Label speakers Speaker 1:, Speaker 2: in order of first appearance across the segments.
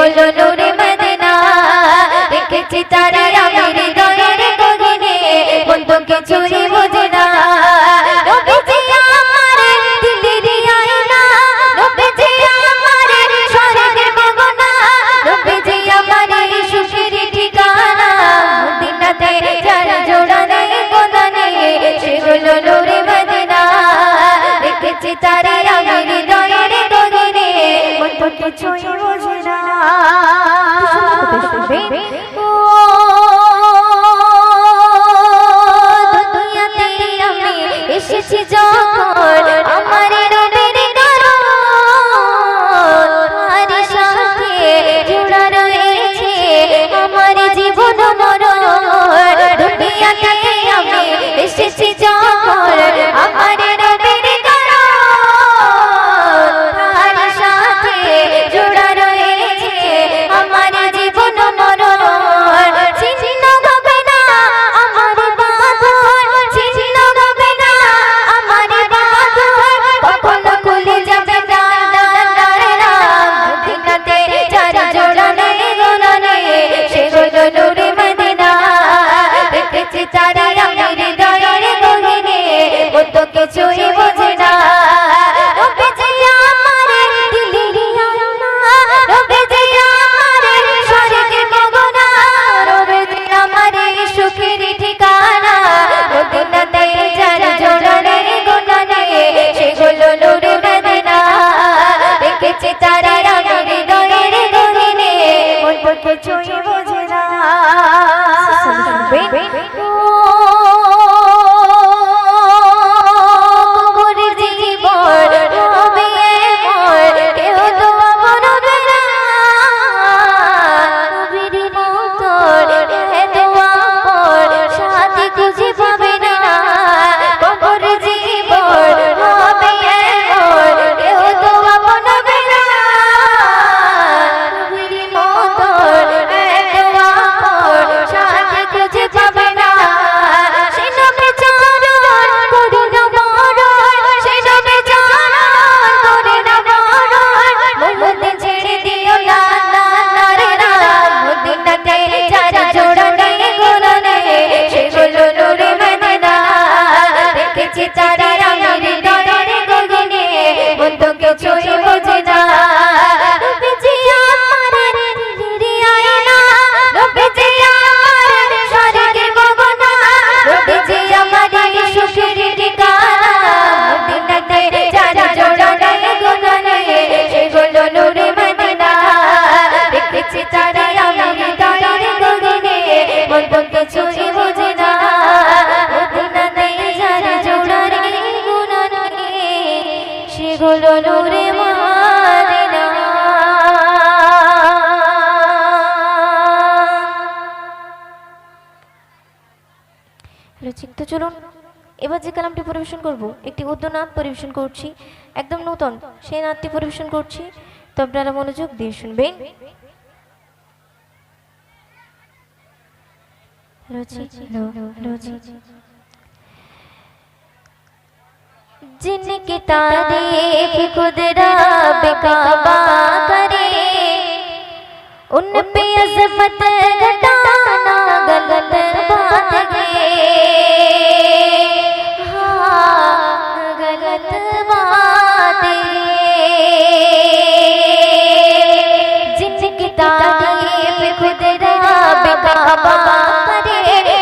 Speaker 1: হলো নূরে মদিনা দেখেছি তারে আমি হৃদয়ের গগনে মন তো কিছুই বোঝে না নবীজি আমার দিলের আয়না নবীজি আমার স্বর্গের গগনা নবীজি আমার সুখের ঠিকানা মদিনাতে যার জোড়া নেই গোনা নেই সে হলো নূরে মদিনা দেখেছি তারে আমি হৃদয়ের গগনে মন তো কিছুই বোঝে না দুনিয়াতে আমি এসেছি যখন আমার নবীর কারণে সাথে জোড়া রয়েছে আমার জীবন মরণ দুনিয়াতে আমি এসেছি যখন আমার নবীর কারণে সাথে জোড়া রয়েছে আমার জীবন মরণ ছিন্ন হবে না আমার বাঁধন ছিন্ন হবে না আমার বাঁধন কখনো খুলে যাবে না মদিনাতে যার জোড়া নেই গোনা নেই সে হলো নূরে মদিনা দেখেছি তারে আমি হৃদয়ের গগনে মন তো কিছুই বোঝে না নবীজি আমার দিলের আয়না নবীজি আমার স্বর্গের গগনা নবীজি আমার সুখের ঠিকানা মদিনাতে যার জোড়া নেই গোনা নেই সে হলো নূরে মদিনা দেখেছি তারে আমি হৃদয়ের গগনে মন তো কিছুই বোঝে না কবরের জীবন হবে মোর কেউ তো আপন হবে না নবীর মতন এত আপন সাথী খুঁজে পাবে না কবরের জীবন হবে মোর কেউ তো আপন হবে না নবীর মতন এত আপন সাথী খুঁজে পাবে না সে নবী চরণ করি না মরণ সে নবী চরণ করি না মরণ মদিনা ছেড়ে দিও না রে না মদিনাতে যার জোড়া নেই গোনা নেই সে হলো নূরে মদিনা দেখেছি তারে আমি হৃদয়ের গগনে মন তো কিছুই বোঝে না নবীজি আমার দিলের আয়না নবীজি আমার স্বর্গের গগনা নবীজি আমার সুখের ঠিকানা মদিনাতে যার জোড়া নেই গোনা নেই সে হলো নূরে মদিনা দেখেছি তারে আমি হৃদয়ের গগনে মন তো কিছুই বোঝে না মদিনাতে যার জোড়া নেই গোনা নেই সে হলো নূরে মদিনা রচিত চলুন এবার যে কালামটি পরিবেশন করব একটি উর্দু নাত পরিবেশন করছি একদম নতুন সেই নাতটি পরিবেশন করছি তো আপনারা মনোযোগ দিয়ে শুনবেন जिनकी तारीफ खुद रब काबा करे उन पे अज़मत घटाना गलत बात है हाँ गलत बात है जिनकी तारीफ खुद रब काबा करे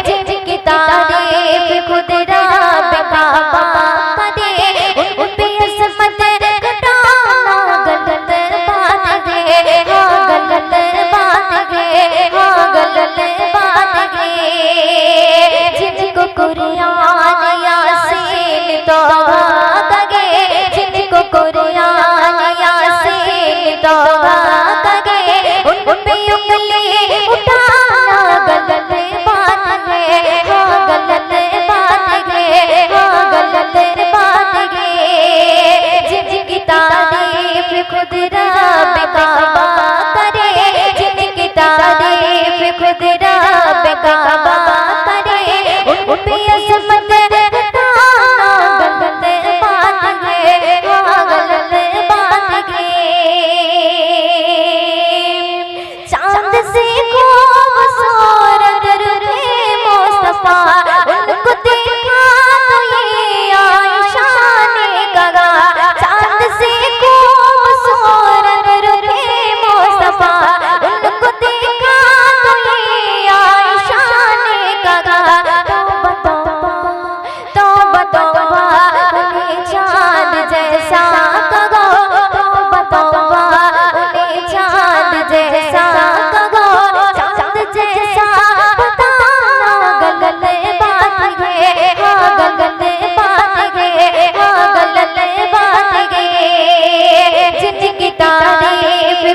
Speaker 1: जिनकी तारीफ खुद रब काबा करे उन पे अज़मत घटाना गलत बात है हाँ गलत बात है हाँ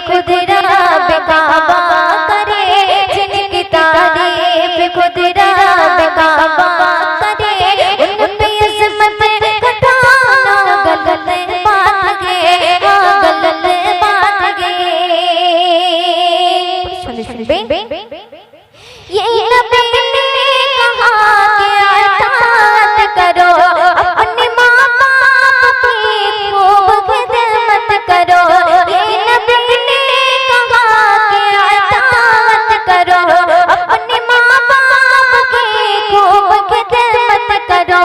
Speaker 1: खुद रब काबा करे, जिनकी तारीफ खुद रब काबा करे, उन पे अज़मत घटाना गलत बात है, गलत बात है। सुनबे ये नबी ने कहा कि अताअत करो, अपने माँ बाप की खूब खिदमत करो। ये नबी ने कहा कि अताअत करो, अपने माँ बाप की खूब खिदमत करो।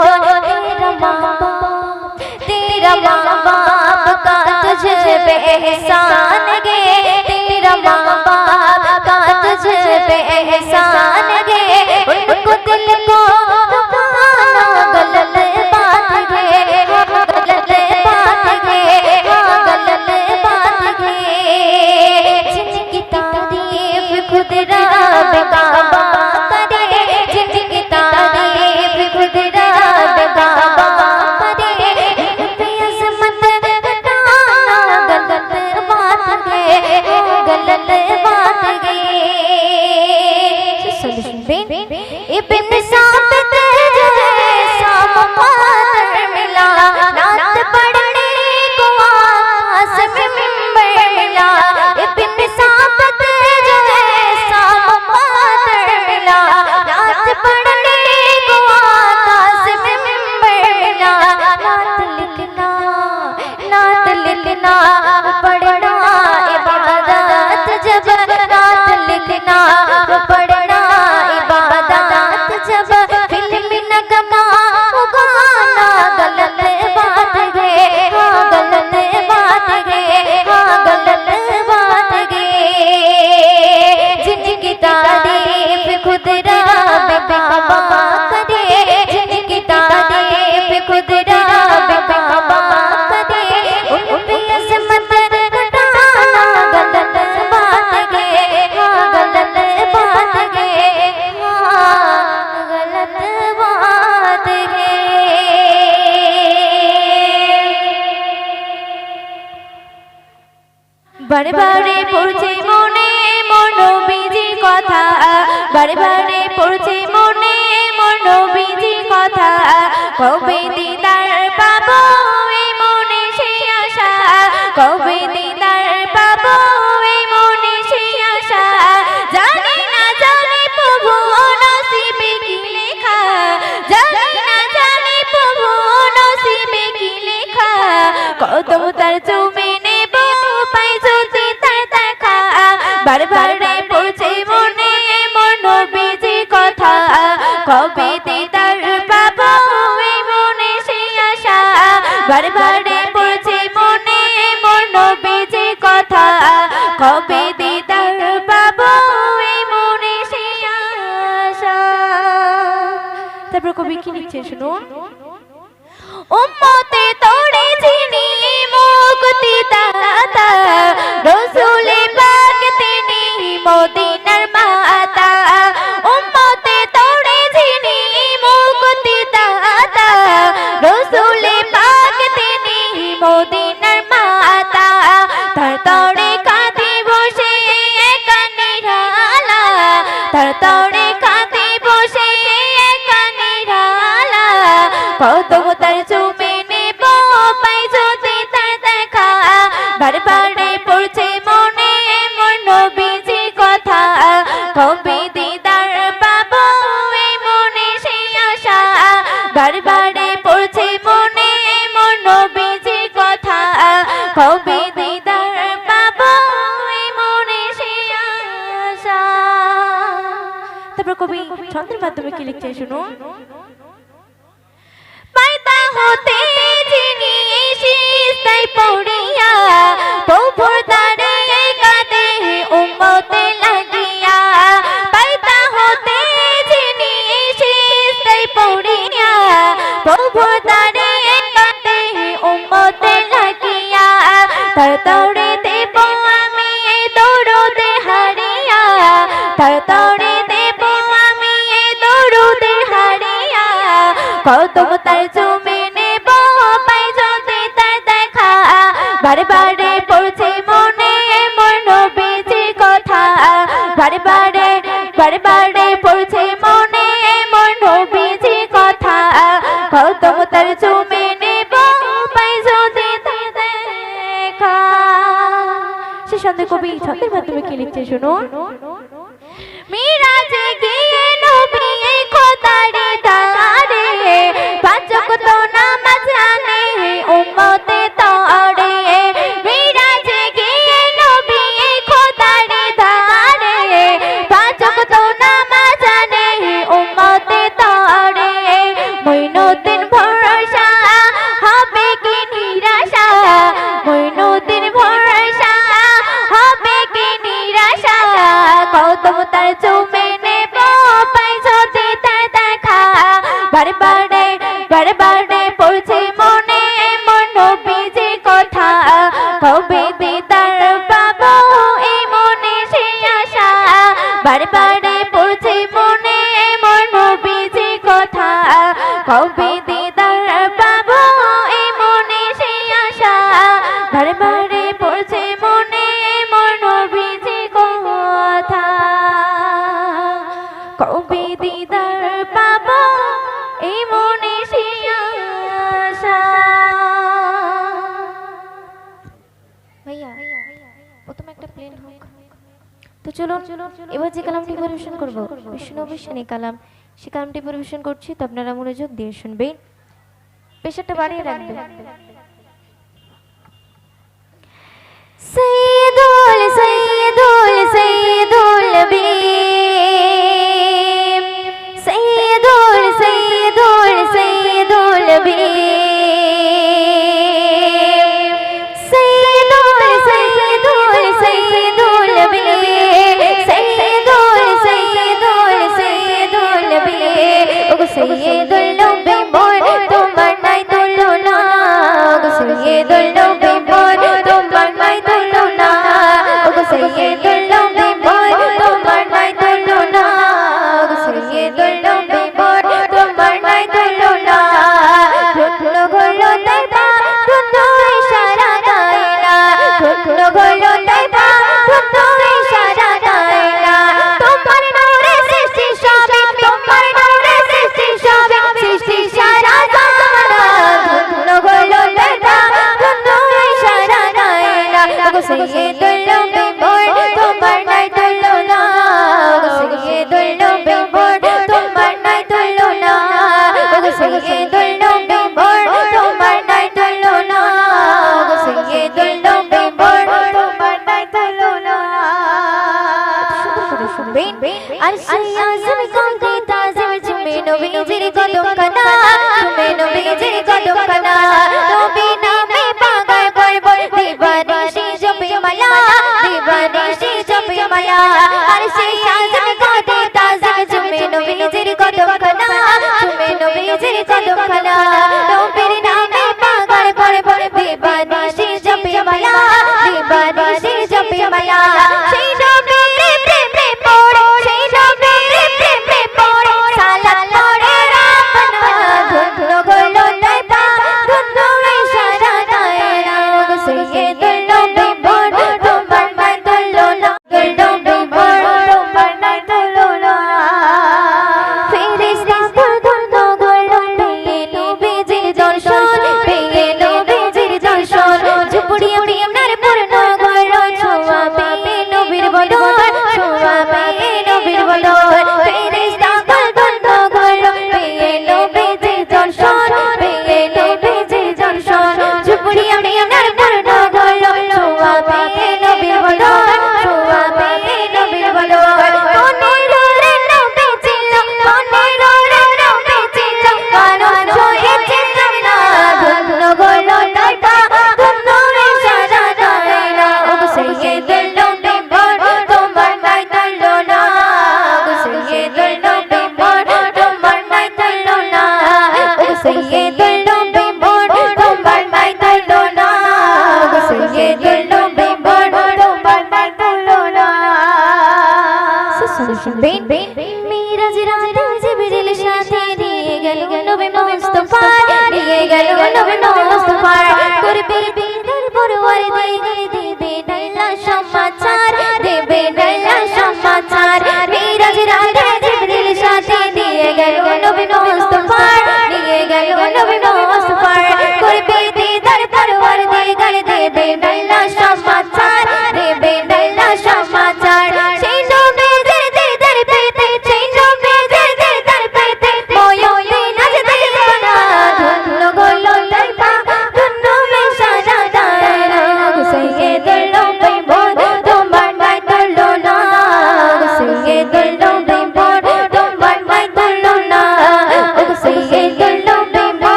Speaker 1: तेरा माँ बाप का तुझ पे एहसान गे, तेरा माँ बाप का तुझ पे एहसान गे, उनको दिल को दुखाना गलत बात है, गलत बात है, गलत बात है। जिनकी तारीफ खुद रब काबा करे, जिनकी तारीफ खुद रब काबा करे, उन पे अज़मत घटाना गलत बात है, गलत बात है। इब्न साबित जैसा मुक़द्दर मिला, रात पढ़ने को आकाश में मिंबर मिला। इब्न साबित जैसा मुक़द्दर मिला, रात पढ़ने को आकाश में मिंबर मिला। नात लिखना पढ़ना इबादत, जब रात लिखना पढ़ना इबादत, जब फिल्म नगमा गाना गलत बात है, गलत बात है, गलत बात है। जिनकी तारीफ खुद रब काबा करे, जिनकी तारीफ खुद रब काबा करे, उन पे अज़मत घटाना गलत बात है, गलत बात है, गलत बात है। बारे बारे पড়ছে মনে মোর নবীজির কথা, বারে বারে পড়ছে মনে মোর নবীজির কথা। কবে দিদার পাবো এই মনে সেই আশা, কবে দিদার পাবো এই মনে সেই আশা। জানি না জানি প্রভু নসিবে কি লেখা, জানি না জানি প্রভু নসিবে কি লেখা। কদম তার চুমে নেব পাই যদি তার দেখা, বারে বারে পড়ছে মনে মোর নবীজির কথা। কবে দিদার পাবো এই মনে সেই আশা, বারে বারে পড়ছে মনে মোর নবীজির কথা। কবে দিদার পাবো এই মনে সেই আশা। তারপর কবি কি লিখছে শুনুন। উম্মতে তোরে যিনি মুক্তি দাতা, রাসূলে পাক তিনি মদিনার মাতা। উম্মতে তোরে যিনি মুক্তি দাতা, রাসূলে পাক তিনি মদিনার মাতা। তার তরে কাঁদে বসে একা নিরালা, তার তরে কাঁদে বসে একা নিরালা। কদম তার চুমে নেব পাই যদি তার দেখা, বারে বারে পড়ছে মনে মোর নবীজির কথা। কবে দিদার পাবো এই মনে সেই আশা, বারে বারে পড়ছে মনে মোর নবীজির কথা। কবে দিদার পাবো এই মনে সেই আশা। তারপর কবি ছন্দের মাধ্যমে কি লিখছে শুনুন। পায়দা হতে যিনি সিজদায় পড়িয়া, প্রভুর দ্বারে কাঁদে উম্মতে লাগিয়া। পায়দা হতে যিনি সিজদায় পড়িয়া, প্রভুর দ্বারে কাঁদে উম্মতে লাগিয়া। তার তরে দেব আমি এই দরুদে হারিয়া, তার তরে দেব আমি এই দরুদে হারিয়া। কদম তার চুমে নেব পাই যদি তার দেখা, বারে বারে পড়ছে মনে মোর বারে বারে বারে বারে পড়ছে মনে এমন নবীজি কথা গৌতম তার চুমে নেব পাই যদি দেখা। সে সন্ধ্যে কবি ছন্দের মাধ্যমে কি লিখছে শুনুন। মিরাজে গিয়ে নবী এই খোদারে দারে পাঁচ ওয়াক্ত নামাজ আনে উম্মতে তারে। মিরাজে গিয়ে নবী এই খোদারে দারে পাঁচ ওয়াক্ত নামাজ আনে উম্মতে তারে। মঈনুদ্দিন ভরসা হবে কি নিরাশা, মঈনুদ্দিন ভরসা হবে কি নিরাশা গৌতম তার চুমে নেব পাই যদি তার দেখা। বারে বারে বারে বারে পড়ছে মনে এমন নবীজির কথা কবে দিদার পাবো এই মনে সে আশা। বারে বারে পড়ছে মনে এমন নবীজির কথা কবে দিদার পাবো এই মনে সে আশা। বারে বারে পড়ছে মনে এমন নবীজির কথা কবে দিদার পাবো এই মনে সে আশা। ভাইয়া প্রথমে একটা প্লেন হোক তো চলুন এবার যে কালামটি পরিবেশন করব বিষ্ণুনবী শানী কালাম, সে কালামটি পরিবেশন করছি তো আপনারা মনোযোগ দিয়ে শুনবেন, প্রেশারটা বাড়িয়ে রাখবেন। সৈয়দুল সৈয়দুল সৈয়দুল বীর, সৈয়দুল সৈয়দুল সৈয়দুল বীর, সৈয়দুল সৈয়দুল সৈয়দুল বীর, সৈয়দুল সৈয়দুল সৈয়দুল বীর। ওগো সৈয়দুল নবী মোর তোমার নাই তুলনা, ওগো সৈয়দুল নবী মোর তোমার নাই তুলনা, ওগো সৈয়দুল নবী মোর তোমার নাই তুলনা, ওগো সৈয়দুল নবী মোর তোমার নাই তুলনা। ঠুকলো গলো তাইবা ধুন্দু ইশারা গায়না, ঠুকলো গলো তাইবা ধুন্দু ইশারা গায়না। তোমার নূরে সৃষ্টি সবে, তোমার নূরে সৃষ্টি সবে, সৃষ্টি সারা জামানা। ঠুকলো গলো তাইবা ধুন্দু ইশারা গায়না, ওগো সৈয়দুল নবী মোর তোমার নাই তুলনা, ওগো সৈয়দুল নবী মোর তোমার নাই তুলনা, ওগো সৈয়দুল নবী মোর তোমার নাই তুলনা, ওগো সৈয়দুল নবী মোর তোমার নাই তুলনা। শুনবেন আর সেই আযম কাঁদে তাজিম ঝুমে নবীজির কদম কানা, ঝুমে নবীজির কদম কানা। নবী নামে পাগল করবর দিবানিশি জপে মালা, দিবানিশি জপে মালা। আর সেই আযম কাঁদে তাজিম ঝুমে নবীজির কদম কানা, ঝুমে নবীজির কদম কানা। নবীর নামে পাগল করবর দিবানিশি জপে মালা, দিবানিশি জপে মালা। সেই নবীর প্রেমে পড়ে, সেই নবীর প্রেমে পড়ে সালাত পড়ে রাব্বানা। ধুন্দু গলো তাইবা ধুন্দু ইশারা গায়না, ওগো সৈয়দুল নবী মোর তোমার নাই তুলনা, নবী মোর তোমার নাই তুলনা। ফেরেশতা ধুন্দু গলো পেয়ে নবীজির দর্শন, পেয়ে নবীজির দর্শন। ঝুপড়ি উড়ি আপনার পূর্ণ গলো ছোঁয়া পেয়ে নবীর বদন, ছোঁয়া পেয়ে নবীর বদন। ফেরেশতা ধুন্দু গলো পেয়ে নবীজির দর্শন, পেয়ে নবীজির দর্শন। ঝুপড়ি উড়ি আপনার পূর্ণ গলো ছোঁয়া পেয়ে নবীর বদন, ছোঁয়া পেয়ে নবীর বদন। মনের ওরে নবী ছিল, মনের ওরে নবী ছিল, কারণ ছুঁয়ে চিনতাম না। ধুন্দু গলো তাইবা ধুন্দু ইশারা গায়না, ওগো সৈয়দুল নবী মোর তোমার নাই তুলনা, ওগো সৈয়দুল নবী মোর তোমার নাই তুলনা, ওগো সৈয়দুল নবী মোর তোমার নাই তুলনা, ওগো সৈয়দুল নবী মোর তোমার নাই তুলনা। শুনবেন মিরাজ রাতে জিবরিল সাথে নিয়ে গেল নবী মুস্তাফা, নিয়ে গেল নবী মুস্তাফা। করবে বিদার পরওয়ার দিবে আল্লাহ সমাচার, দেবে আল্লাহ সমাচার।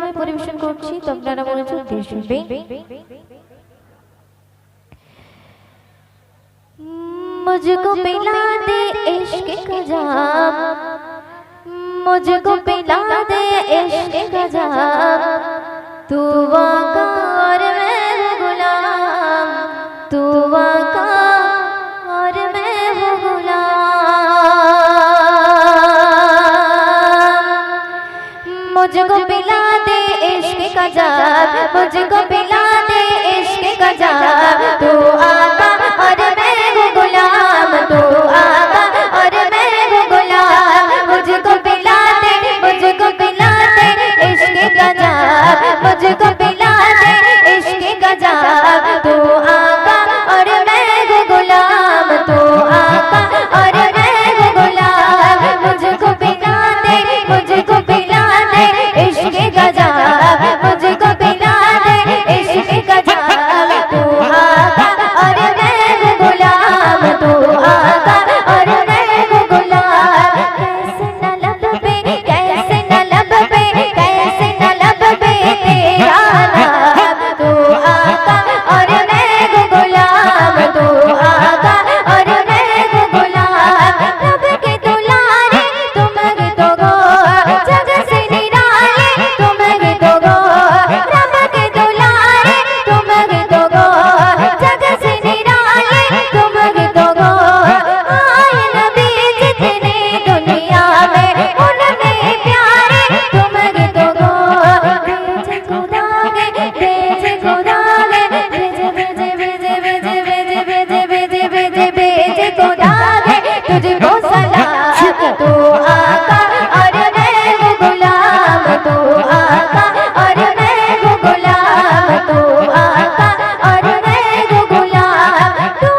Speaker 1: মাধ্যমে পরিবেশন করছি, তো আপনারা মনোযোগ দিয়ে শুনবেন। मुझको पिला दे इश्क का जाम, मुझको पिला दे इश्क का जाम, तू वाका और मैं गुलाम, तू वाका और मैं हूँ गुलाम। मुझको पिला दे इश्क का जाम, मुझको पिला दे इश्क का जाम, तू आका और मैं हूँ गुलाम, तू आका और मैं हूँ गुलाम। मुझको पिला दे इश्क का जाम, मुझको पिला दे इश्क का जाम, तू आका और मैं हूँ गुलाम, तू आका और मैं हूँ गुलाम। मुझको पिला दे इश्क का जाम, मुझको पिला दे इश्क का जाम, तू आका और मैं हूँ गुलाम, तू आका और मैं हूँ गुलाम। कैसे न लब पे, कैसे न लब पे, कैसे न लब पे तेरा नाम, तू आका और मैं हूँ गुलाम, तू आका और मैं हूँ गुलाम। रब के दुलारे तुम ही तो गो, जग से निराले तुम ही तो गो, रब के दुलारे तुम ही तो गो, जग से निराले तुम ही तो गो। आए नबी जितने दुनिया में उनमें प्यारे तुम ही तो गो। भेजे खुदा के, भेजे खुदा के, भेजे भेजे भेजे भेजे भेजे भेजे भेजे भेजे भेजे खुदा के तुझको सलाम, तू आका और मैं हूँ गुलाम, तू आका और मैं हूँ गुलाम, तू आका और मैं हूँ गुलाम। तू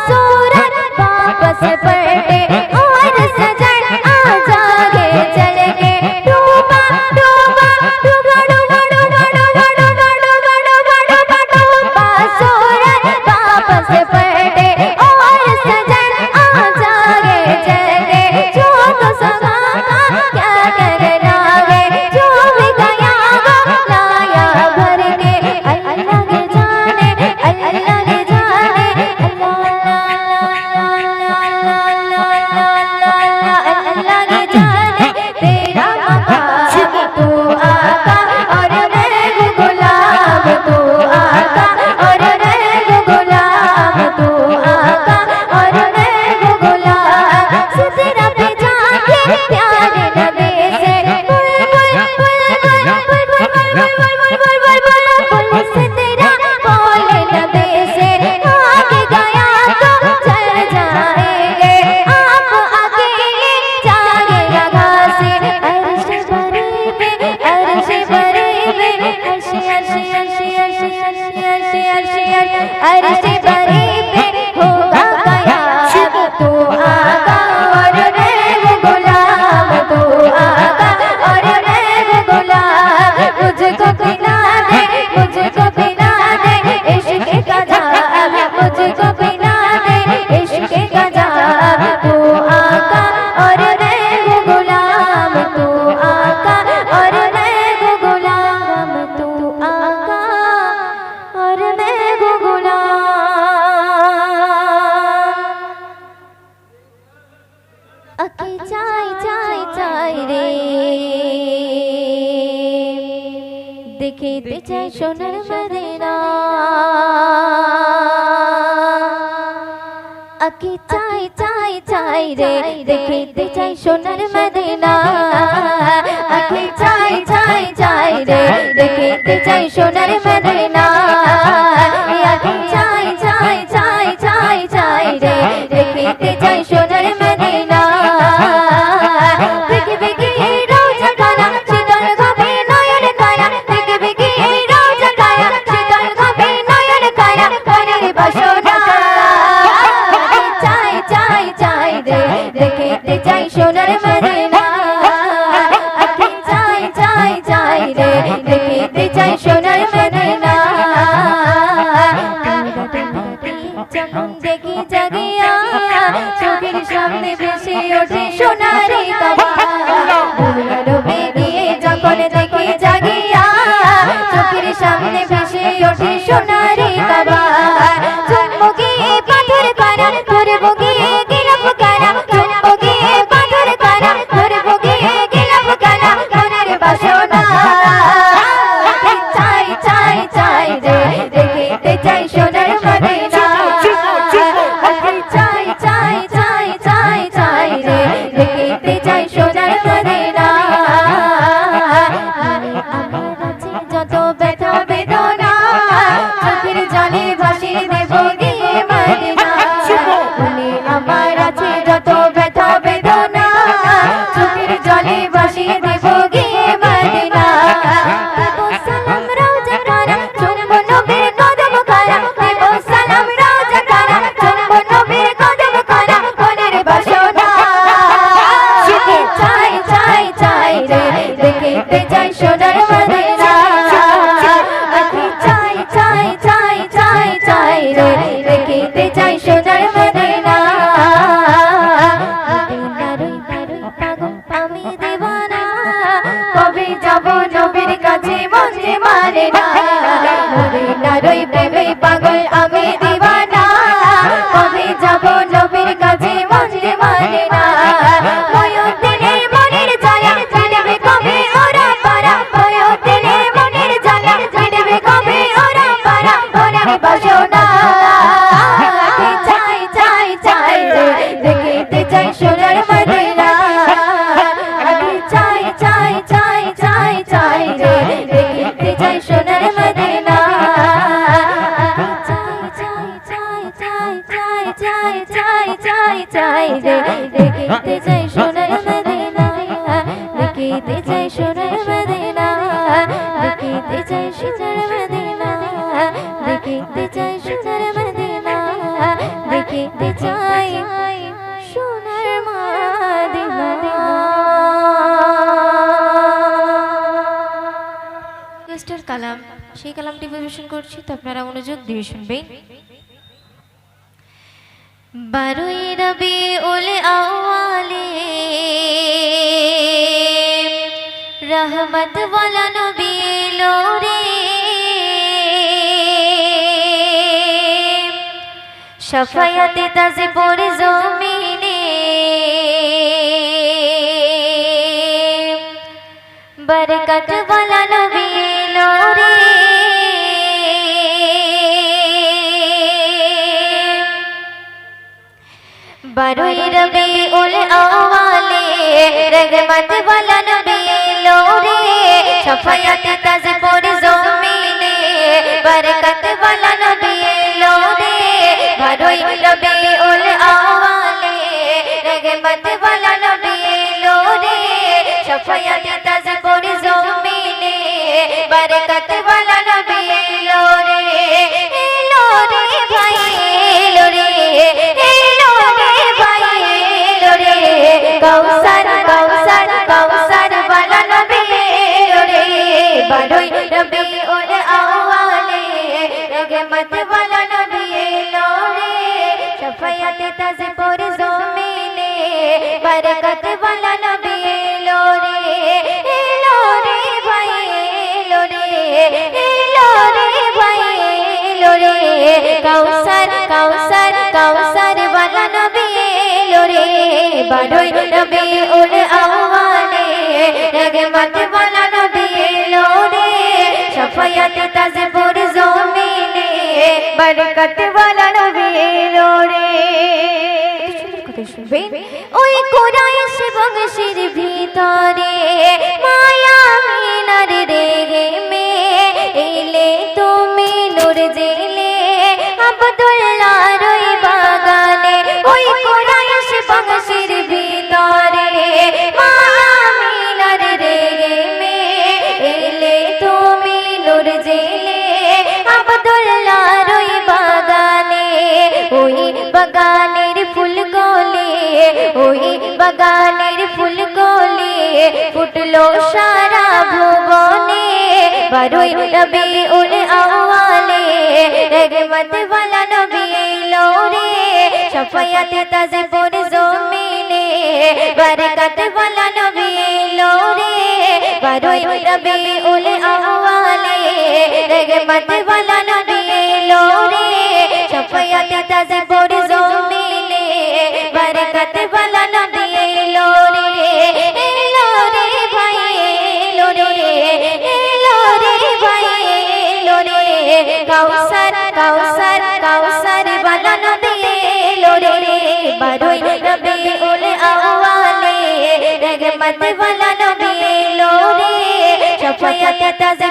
Speaker 1: सूरत वापस पलटे और सजन आ जागे चल के, डूबा डूबा डूबा डूबा डूबा डूबा डूबा डूबा डूबा डूबा डूबा सूरत वापस पलटे और सजन आ जागे चल के। जो तो सगा का क्या करना है, जो भी गया वो लाया भर के। अल्लाह के जाने, अल्लाह के जाने, अल्लाह के जाने तेरा मकाम, तू आका और मैं हूँ गुलाम, तू आका और मैं हूँ गुलाम, तू आका और मैं हूँ गुलाम। सिदरा पे जाके प्यारे नबी से bull bull bull bull bull bull bull bull bull bull bull Sidra बोले नबी से आगे गया तो चल जाएंगे, आप अकेले जागे लगा से। अर्श भरे पे, अर्श भरे पे, अर्श अर्श अर्श अर्श अर्श अर्श अर्श अर्श भरे पे होगा कयाम, तू आका और मैं हूँ गुलाम, तू आका और मैं हूँ गुलाम। मुझको पिला दे, मुझको पिला दे इश्क का जाम, मुझको पिला दे इश्क का जाम, तू आका और मैं हूँ गुलाम, तू आका और मैं हूँ गुलाम, तू आका और मैं हूँ गुलाम। अके चाय चाय चाय रे দেখিতে চাই সোনার মদিনা, আকি চাই চাই চাই রে দেখিতে চাই সোনার মদিনা, আকি চাই চাই চাই রে দেখিতে চাই সোনার মদিনা, আকি চাই চাই চাই চাই চাই রে দেখিতে চাই সোনার মদিনা। বিকি বিকি রোজা খানা শীতল খাবে নয়ন খানা, বিকি বিকি রোজা খানা শীতল খাবে নয়ন খানা, মনের বাসনা চাই চাই চাই রে দেখিতে চাই সোনার মদিনা, আকি চাই চাই চাই রে দেখিতে চাই সোনার মদিনা। যখন দেখি জাগিয়া চোখের সামনে ভেসে ওঠে সোনারি কাবা, যখন দেখি জাগিয়া দেখিতে চাই সোনার মদিনা দেখিতে চাই সোনার মদিনা দেখিতে চাই সোনার মদিনা দেখিতে চাই সোনার মদিনা দেখিতে চাই সোনার মদিনা দেখিতে চাই সোনার মদিনা। কালাম সেই কালামটি পরিবেশন করছি, তো আপনারা মনোযোগ দিয়ে শুনবেন। 12 রবিউল আউয়ালে রহমত ওয়ালা নবী এলো রে, শাফায়াতে তাজে পড়ে জমিনে, বরকত ওয়ালা নবী এলো রে, 12 রবিউল আউয়ালে রহমত ওয়ালা নবী এলো রে, শাফায়াতে তাজে পড়ে জমিনে, বরকত ওয়ালা নবী এলো রে, 12 রবিউল আউয়ালে রহমত ওয়ালা নবী এলো রে, শাফায়াতে তাজে পড়ে জমিনে, বরকত ওয়ালা নবী এলো রে, এলো রে ভাই এলো রে, এলো রে ভাই এলো রে, কাউসার কাউসার কাউসার ওয়ালা নবী এলো রে, 12 রবিউল আউয়ালে রহমত ওয়ালা নবী এলো রে, শাফায়াতে তাজে পড়ে জমিনে, বরকত ওয়ালা নবী এলো রে, এলো রে ভাই এলো রে, এলো রে ভাই এলো রে, কাউসার কাউসার কাউসার ওয়ালা নবী এলো রে, 12 রবিউল আউয়ালে রহমত ওয়ালা নবী এলো রে, শাফায়াতে তাজে পড়ে জমিনে, বরকত ওয়ালা নবী এলো রে। ওই কুরাইশ বংশের ভিতরে মায়া মিনার রে মে এলে তুমি নূর জেলে আব্দুল্লাহর ওই বাগানে, ওই কুরাইশ বংশের ভিতরে মায়া মিনার রে মে এলে তুমি নূর জেলে আব্দুল্লাহর ওই বাগানে, ওই বাগানের ফুল গলে, ওই বাগানের ফুল গলে ফুটলো সারা ভুবনে, 12 রবিউল আউয়ালে রহমত ওয়ালা নবী এলো রে, শাফায়াতে তাজে পড়ে জমিনে, বরকত ওয়ালা নবী এলো রে, 12 রবিউল আউয়ালে রহমত ওয়ালা নবী এলো রে, শাফায়াতে তাজে পড়ে জমিনে, বরকত ওয়ালা নবী এলো রে, এলো রে ভাই এলো রে, এলো রে ভাই এলো রে, কাউসার কাউসার কাউসার ওয়ালা নবী এলো রে, 12 রবিউল আউয়ালে রহমত ওয়ালা নবী এলো রে, শাফায়াতে তাজে